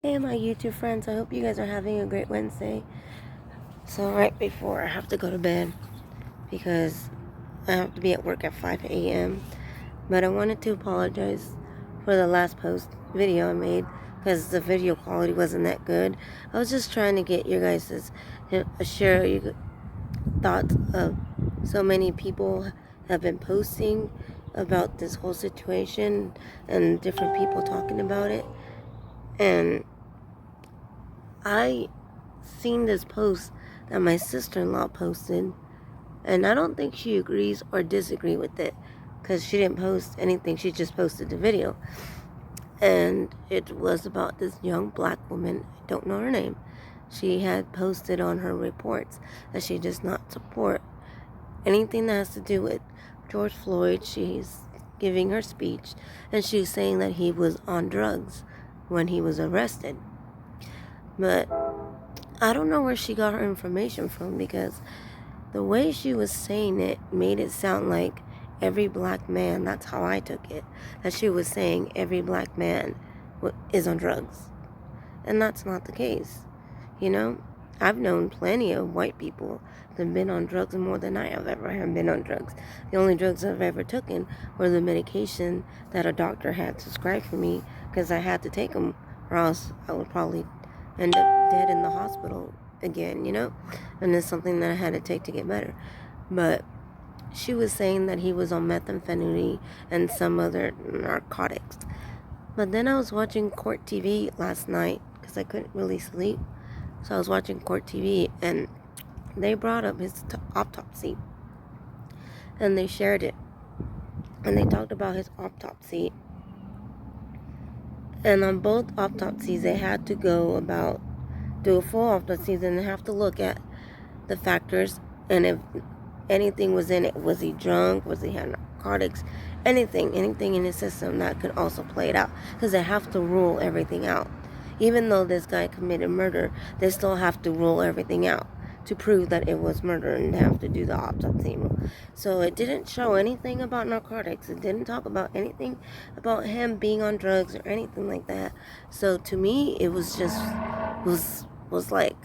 Hey my YouTube friends, I hope you guys are having a great Wednesday. So right before I have to go to bed because I have to be at work at 5 a.m. But I wanted to apologize for the last video I made because the video quality wasn't that good. I was just trying to get your guys' share your thoughts of so many people have been posting about this whole situation and different people talking about it. And I seen this post that my sister-in-law posted, and I don't think she agrees or disagrees with it because she didn't post anything. She just posted the video, and it was about this young black woman. I don't know her name. She had posted on her reports that she does not support anything that has to do with George Floyd. She's giving her speech, and she's saying that he was on drugs when he was arrested. But I don't know where she got her information from, because the way she was saying it made it sound like every black man, that's how I took it, that she was saying every black man is on drugs. And that's not the case. You know, I've known plenty of white people that have been on drugs more than I have ever been on drugs. The only drugs I've ever taken were the medication that a doctor had prescribed for me, because I had to take them or else I would probably end up dead in the hospital again, and it's something that I had to take to get better. But she was saying that he was on methamphetamine and some other narcotics. But then I was watching court TV last night because I couldn't really sleep. So I was watching court TV, and they brought up his autopsy, and they shared it, and they talked about his autopsy. And on both autopsies, they had to do a full autopsy, and they have to look at the factors, and if anything was in it. Was he drunk? Was he had narcotics? Anything in his system that could also play it out, because they have to rule everything out. Even though this guy committed murder, they still have to rule everything out to prove that it was murder, and they have to do the autopsy. So it didn't show anything about narcotics. It didn't talk about anything about him being on drugs or anything like that. So to me, it was just was like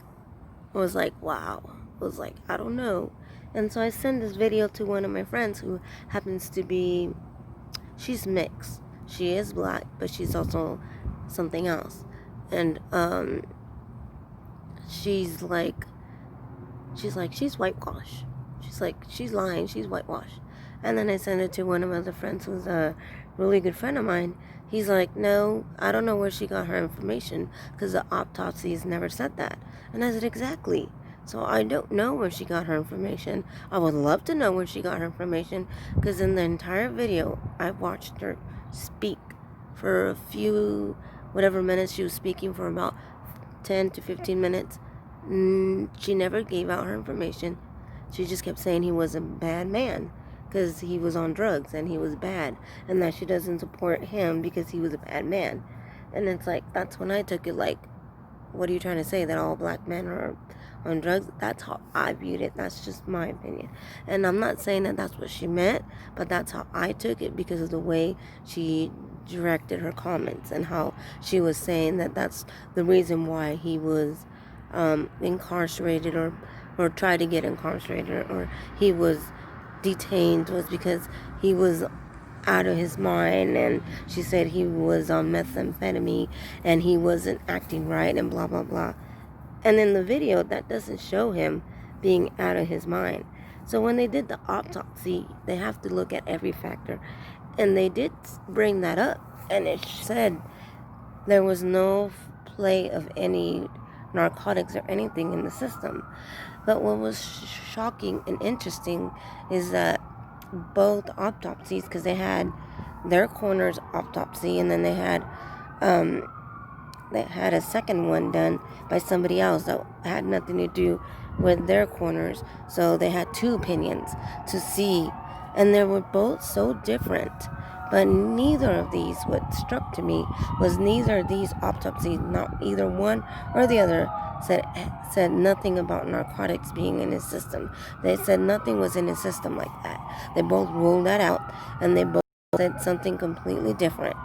wow. It was like, I don't know. And so I sent this video to one of my friends who happens to be, she's mixed. She is black, but she's also something else. And she's whitewashed. She's lying, she's whitewashed. And then I sent it to one of my other friends who's a really good friend of mine. He's like, no, I don't know where she got her information, because the autopsies never said that. And I said, exactly. So I don't know where she got her information. I would love to know where she got her information, because in the entire video, I watched her speak for a few, whatever minutes she was speaking, for about 10 to 15 minutes. She never gave out her information. She just kept saying he was a bad man because he was on drugs and he was bad, and that she doesn't support him because he was a bad man. And it's like, that's when I took it like, what are you trying to say, that all black men are on drugs? That's how I viewed it. That's just my opinion. And I'm not saying that that's what she meant, but that's how I took it, because of the way she directed her comments and how she was saying that that's the reason why he was incarcerated, or tried to get incarcerated, or he was detained, was because he was out of his mind. And she said he was on methamphetamine and he wasn't acting right, and blah blah blah. And in the video, that doesn't show him being out of his mind. So when they did the autopsy, they have to look at every factor, and they did bring that up, and it said there was no play of any narcotics or anything in the system. But what was shocking and interesting is that both autopsies, because they had their coroner's autopsy, and then they had a second one done by somebody else that had nothing to do with their coroners. So they had two opinions to see, and they were both so different. But neither of these, what struck to me was neither of these autopsies, not either one or the other, said nothing about narcotics being in his system. They said nothing was in his system like that. They both ruled that out, and they both said something completely different.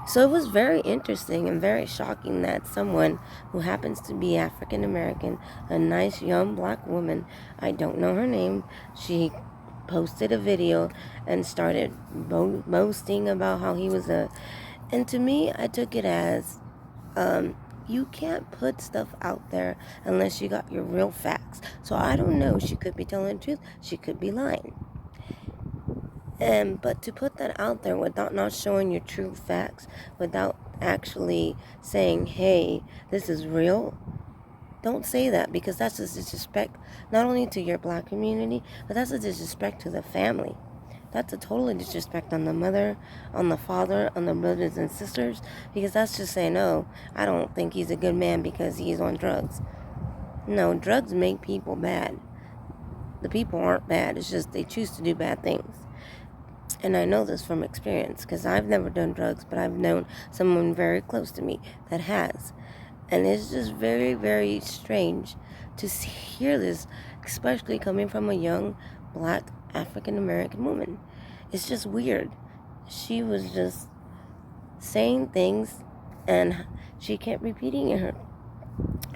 So it was very interesting and very shocking that someone who happens to be African American, a nice young black woman, I don't know her name, she posted a video and started boasting about how he was a... And to me, I took it as, you can't put stuff out there unless you got your real facts. So I don't know. She could be telling the truth. She could be lying. But to put that out there without not showing your true facts, without actually saying, hey, this is real, don't say that, because that's a disrespect not only to your black community, but that's a disrespect to the family. That's a total disrespect on the mother, on the father, on the brothers and sisters, because that's just saying, oh, I don't think he's a good man because he's on drugs. No, drugs make people bad. The people aren't bad. It's just they choose to do bad things. And I know this from experience, because I've never done drugs, but I've known someone very close to me that has. And it's just very, very strange to hear this, especially coming from a young black African American woman. It's just weird. She was just saying things and she kept repeating it.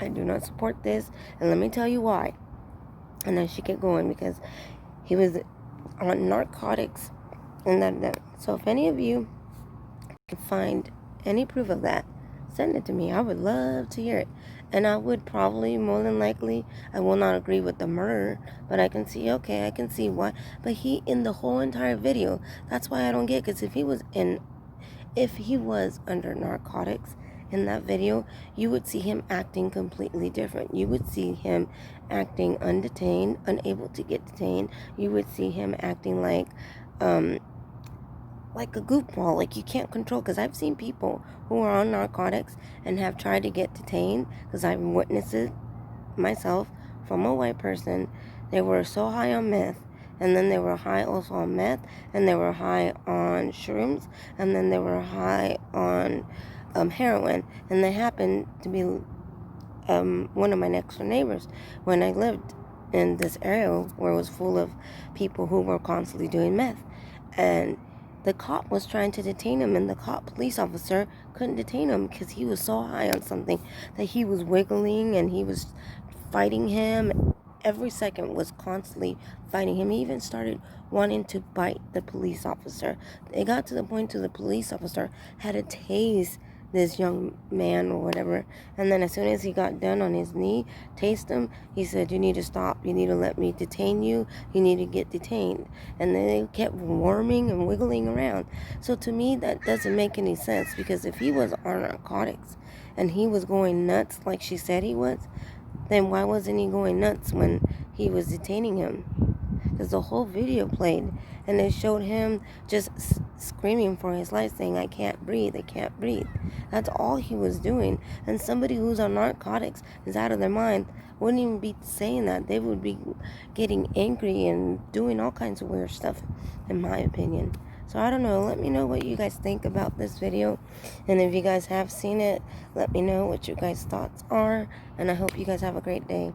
I do not support this, and let me tell you why. And then she kept going, because he was on narcotics and that. So if any of you can find any proof of that, send it to me. I would love to hear it. And I would probably, more than likely, I will not agree with the murder, but I can see why. But he, in the whole entire video, that's why I don't get, because if he was under narcotics in that video, you would see him acting completely different. You would see him acting undetained, unable to get detained. You would see him acting like a goofball, like you can't control. Because I've seen people who are on narcotics and have tried to get detained, because I've witnessed it myself from a white person. They were so high on meth, and then they were high also on meth, and they were high on shrooms, and then they were high on heroin. And they happened to be one of my next door neighbors when I lived in this area where it was full of people who were constantly doing meth. And the cop was trying to detain him, and the police officer couldn't detain him because he was so high on something that he was wiggling and he was fighting him. Every second was constantly fighting him. He even started wanting to bite the police officer. It got to the point to the police officer had to tase this young man or whatever. And then as soon as he got done on his knee, tased him, he said, you need to stop. You need to let me detain you. You need to get detained. And then they kept worming and wiggling around. So to me, that doesn't make any sense, because if he was on narcotics and he was going nuts like she said he was, then why wasn't he going nuts when he was detaining him? Because the whole video played, and it showed him just screaming for his life, saying, I can't breathe, I can't breathe. That's all he was doing. And somebody who's on narcotics is out of their mind wouldn't even be saying that. They would be getting angry and doing all kinds of weird stuff, in my opinion. So I don't know. Let me know what you guys think about this video. And if you guys have seen it, let me know what you guys' thoughts are. And I hope you guys have a great day.